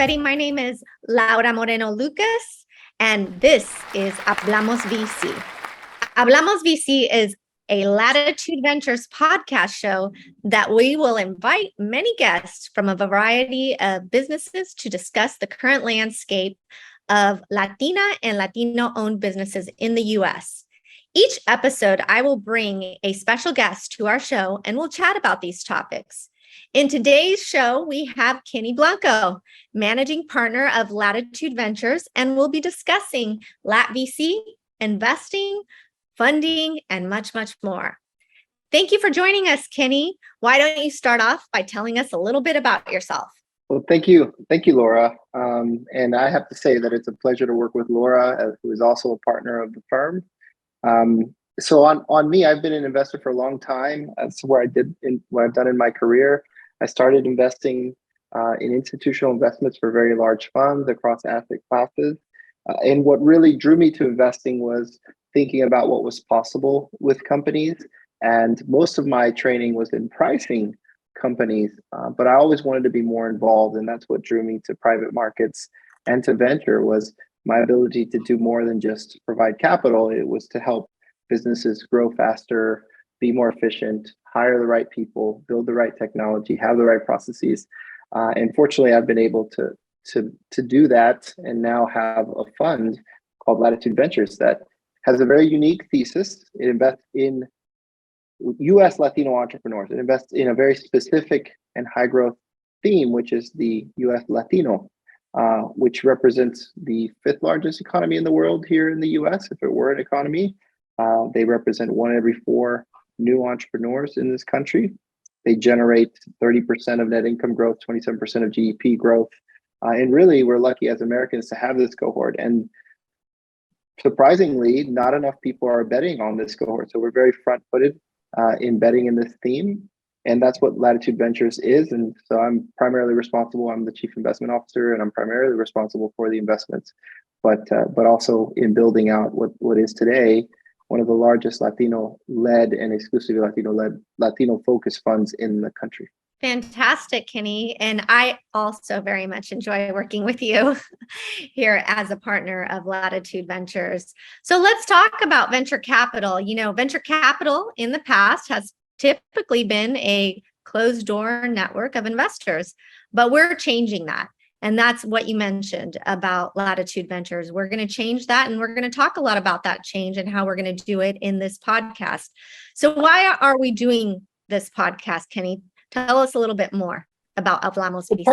everybody. My name is Laura Moreno Lucas, and this is Hablamos VC. Hablamos VC is a Latitude Ventures podcast show that we will invite many guests from a variety of businesses to discuss the current landscape of Latina and Latino-owned businesses in the U.S. Each episode, I will bring a special guest to our show, and we'll chat about these topics. In today's show, we have Kennie Blanco, managing partner of Latitude Ventures, and we'll be discussing Lat VC, investing, funding, and much, much more. Thank you for joining us, Kennie. Why don't you start off by telling us a little bit about yourself? Well, thank you, Laura. And I have to say that it's a pleasure to work with Laura, who is also a partner of the firm. So on me, I've been an investor for a long time. That's what I've done in my career. I started investing in institutional investments for very large funds across asset classes. And what really drew me to investing was thinking about what was possible with companies. And most of my training was in pricing companies, but I always wanted to be more involved. And that's what drew me to private markets and to venture, was my ability to do more than just provide capital. It was to help businesses grow faster, be more efficient, hire the right people, build the right technology, have the right processes. And fortunately, I've been able to do that, and now have a fund called Latitude Ventures that has a very unique thesis. It invests in US Latino entrepreneurs. It invests in a very specific and high growth theme, which is the US Latino, which represents the 5th largest economy in the world here in the US, if it were an economy. They represent 1 every 4 new entrepreneurs in this country. They generate 30% of net income growth, 27% of GDP growth. And really, we're lucky as Americans to have this cohort. And surprisingly, not enough people are betting on this cohort. So we're very front-footed in betting in this theme. And that's what Latitude Ventures is. And so I'm primarily responsible. I'm the chief investment officer, and I'm primarily responsible for the investments, but also in building out what is today one of the largest Latino-led and exclusively Latino-led, Latino-focused funds in the country. Fantastic, Kennie. And I also very much enjoy working with you here as a partner of Latitude Ventures. So let's talk about venture capital. You know, venture capital in the past has typically been a closed door network of investors, but we're changing that. And that's what you mentioned about Latitude Ventures. We're going to change that, and we're going to talk a lot about that change and how we're going to do it in this podcast. So why are we doing this podcast, Kennie? Tell us a little bit more about Hablamos VC.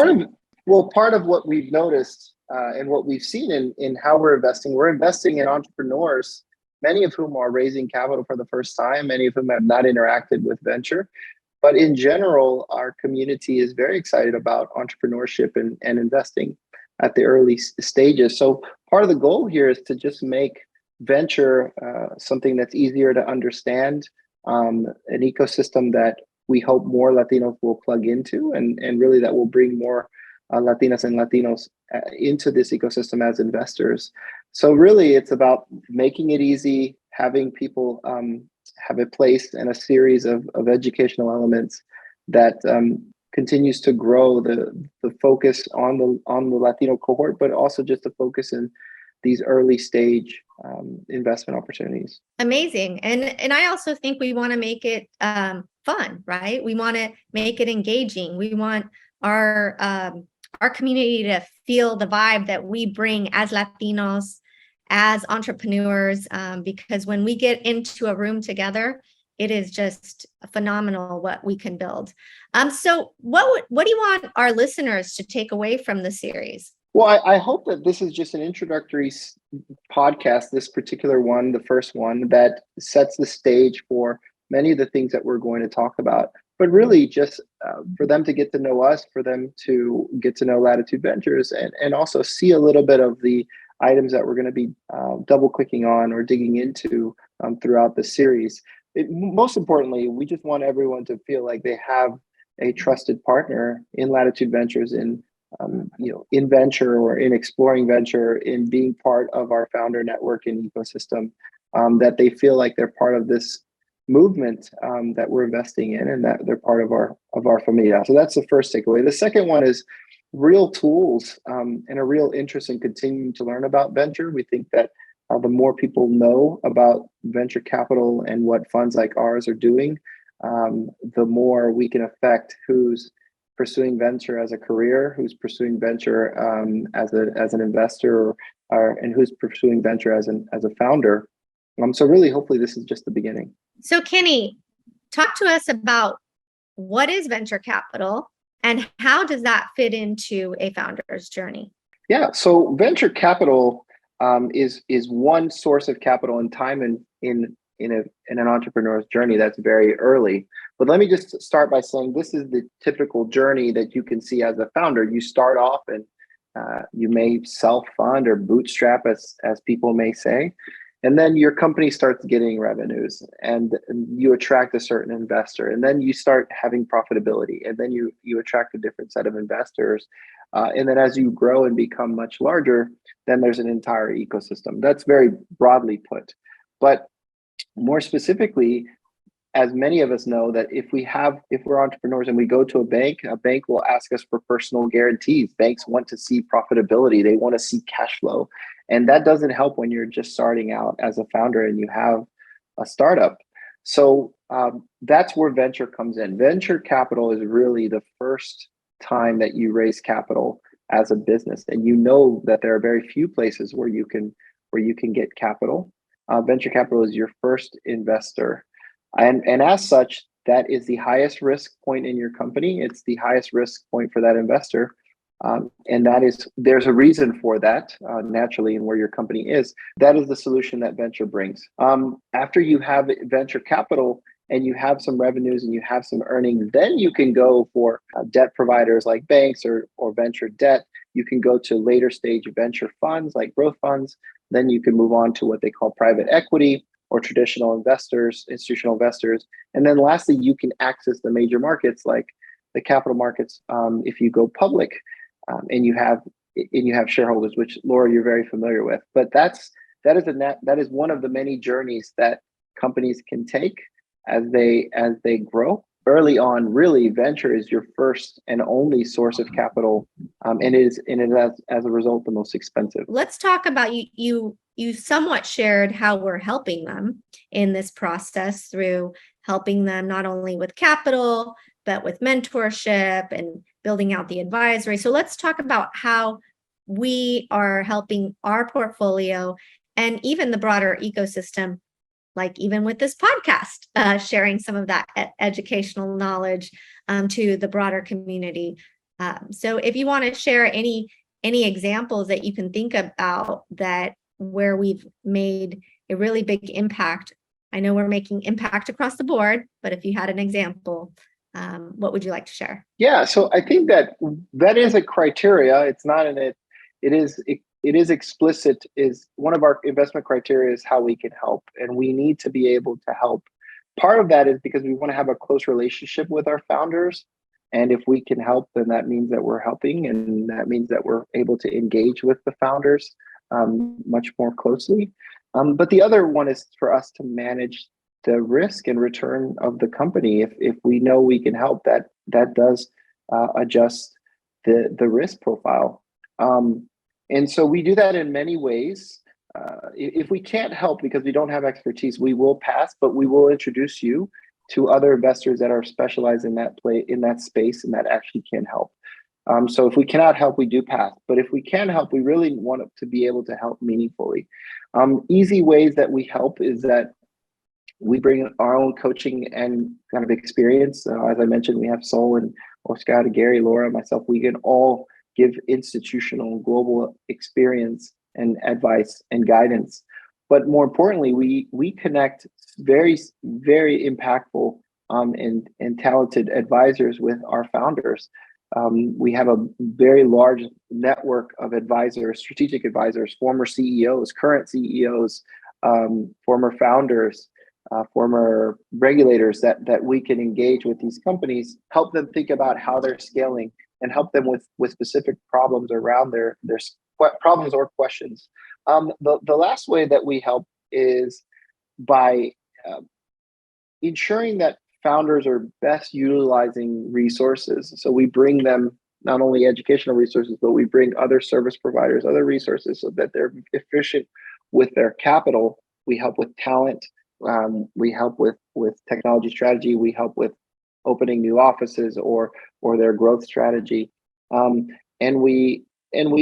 Part of what we've noticed and what we've seen in how we're investing in entrepreneurs, many of whom are raising capital for the first time, many of whom have not interacted with venture. But in general, our community is very excited about entrepreneurship and investing at the early stages. So part of the goal here is to just make venture something that's easier to understand, an ecosystem that we hope more Latinos will plug into, and really that will bring more Latinas and Latinos into this ecosystem as investors. So really, it's about making it easy, having people have a place and a series of educational elements that continues to grow the focus on the Latino cohort, but also just to focus in these early stage investment opportunities. Amazing. And I also think we want to make it fun, right? We want to make it engaging. We want our community to feel the vibe that we bring as Latinos, as entrepreneurs, because when we get into a room together, it is just phenomenal what we can build. So what do you want our listeners to take away from the series? Well, I hope that this is just an introductory podcast, this particular one, the first one, that sets the stage for many of the things that we're going to talk about. But really just for them to get to know us, for them to get to know Latitude Ventures, and also see a little bit of the items that we're going to be double clicking on or digging into throughout the series. Most importantly, we just want everyone to feel like they have a trusted partner in Latitude Ventures, in venture or in exploring venture, in being part of our founder network and ecosystem, that they feel like they're part of this movement that we're investing in, and that they're part of our familia. So that's the first takeaway. The second one is real tools and a real interest in continuing to learn about venture. We think that the more people know about venture capital and what funds like ours are doing, the more we can affect who's pursuing venture as a career, who's pursuing venture as an investor, and who's pursuing venture as a founder. So really, hopefully, this is just the beginning. So Kennie, talk to us about what is venture capital and how does that fit into a founder's journey? Yeah, so venture capital is one source of capital and time in an entrepreneur's journey that's very early. But let me just start by saying this is the typical journey that you can see as a founder. You start off and you may self-fund or bootstrap, as people may say. And then your company starts getting revenues and you attract a certain investor. And then you start having profitability. And then you attract a different set of investors. And then as you grow and become much larger, then there's an entire ecosystem. That's very broadly put. But more specifically, as many of us know, that if we're entrepreneurs and we go to a bank will ask us for personal guarantees. Banks want to see profitability. They want to see cash flow. And that doesn't help when you're just starting out as a founder and you have a startup. So that's where venture comes in. Venture capital is really the first time that you raise capital as a business. And you know that there are very few places where you can get capital. Venture capital is your first investor. And as such, that is the highest risk point in your company. It's the highest risk point for that investor. And there's a reason for that, naturally, and where your company is. That is the solution that venture brings. After you have venture capital and you have some revenues and you have some earnings, then you can go for debt providers like banks or venture debt. You can go to later stage venture funds like growth funds. Then you can move on to what they call private equity or traditional investors, institutional investors. And then lastly, you can access the major markets like the capital markets if you go public and you have shareholders, which Laura, you're very familiar with. But that is one of the many journeys that companies can take as they grow. Early on, really, venture is your first and only source of capital, and it is as a result the most expensive. Let's talk about you somewhat shared how we're helping them in this process through helping them not only with capital, but with mentorship and building out the advisory. So let's talk about how we are helping our portfolio and even the broader ecosystem, like even with this podcast, sharing some of that educational knowledge to the broader community. So if you want to share any examples that you can think about that where we've made a really big impact. I know we're making impact across the board, but if you had an example, what would you like to share? Yeah, so I think that is a criteria. It's not in it. It is explicit. Is one of our investment criteria is how we can help, and we need to be able to help. Part of that is because we want to have a close relationship with our founders, and if we can help, then that means that we're helping, and that means that we're able to engage with the founders much more closely. But the other one is for us to manage the risk and return of the company. If we know we can help, that does adjust the risk profile. And so we do that in many ways. If we can't help because we don't have expertise, we will pass, but we will introduce you to other investors that are specialized in that space and that actually can help. So if we cannot help, we do pass. But if we can help, we really want to be able to help meaningfully. Easy ways that we help is that we bring our own coaching and kind of experience. As I mentioned, we have Sol and Oscar, Gary, Laura, myself. We can all give institutional global experience and advice and guidance. But more importantly, we connect very, very impactful and talented advisors with our founders. We have a very large network of advisors, strategic advisors, former CEOs, current CEOs, former founders, former regulators that we can engage with these companies, help them think about how they're scaling, and help them with specific problems around their problems or questions. The last way that we help is by ensuring that founders are best utilizing resources. So we bring them not only educational resources, but we bring other service providers, other resources so that they're efficient with their capital. We help with talent. We help with technology strategy. We help with opening new offices or their growth strategy. And we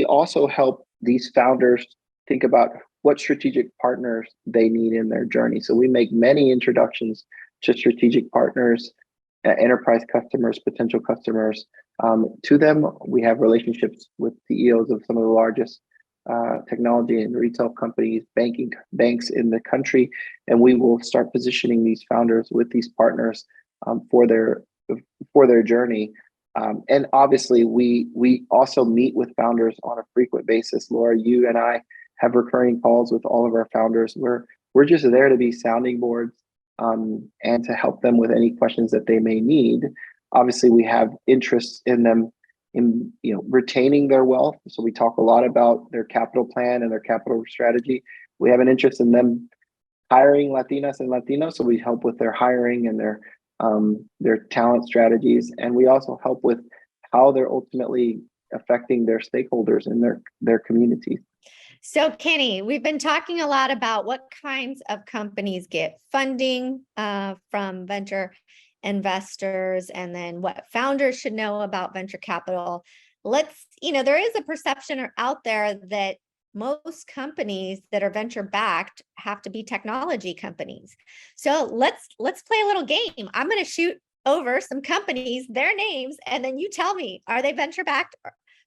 also help these founders think about what strategic partners they need in their journey. So we make many introductions to strategic partners, enterprise customers, potential customers. To them, we have relationships with CEOs of some of the largest technology and retail companies, banks in the country, and we will start positioning these founders with these partners for their journey. And obviously, we also meet with founders on a frequent basis. Laura, you and I have recurring calls with all of our founders. We're just there to be sounding boards and to help them with any questions that they may need. Obviously, we have interest in them in retaining their wealth. So we talk a lot about their capital plan and their capital strategy. We have an interest in them hiring Latinas and Latinos, so we help with their hiring and their talent strategies, and we also help with how they're ultimately affecting their stakeholders in their communities. So Kenny, we've been talking a lot about what kinds of companies get funding from venture investors, and then what founders should know about venture capital. There is a perception out there that most companies that are venture backed have to be technology companies. So let's play a little game. I'm going to shoot over some companies, their names, and then you tell me, are they venture backed,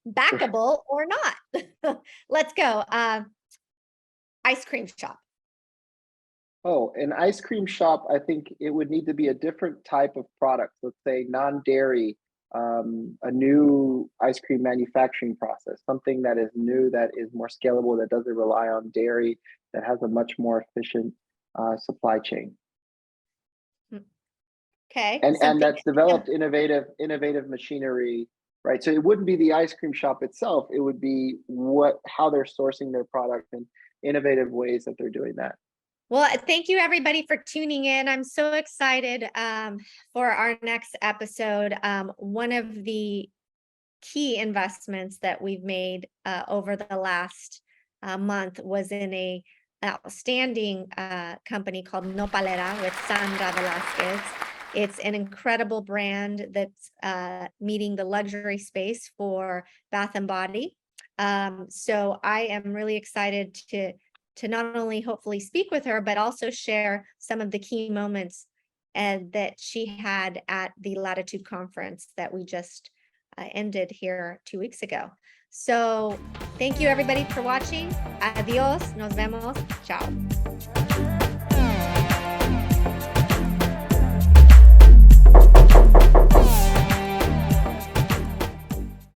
backable or not? Let's go. Ice cream shop. Oh, an ice cream shop, I think it would need to be a different type of product. Let's say non-dairy, a new ice cream manufacturing process, something that is new, that is more scalable, that doesn't rely on dairy, that has a much more efficient supply chain. Okay. And that's developed innovative machinery, right? So it wouldn't be the ice cream shop itself. It would be how they're sourcing their product and innovative ways that they're doing that. Well, thank you everybody for tuning in. I'm so excited for our next episode. One of the key investments that we've made over the last month was in a outstanding company called Nopalera with Sandra Velasquez. It's an incredible brand that's meeting the luxury space for Bath and Body. So I am really excited to not only hopefully speak with her, but also share some of the key moments that she had at the Latitude conference that we just ended here 2 weeks ago. So thank you everybody for watching. Adios, nos vemos, ciao.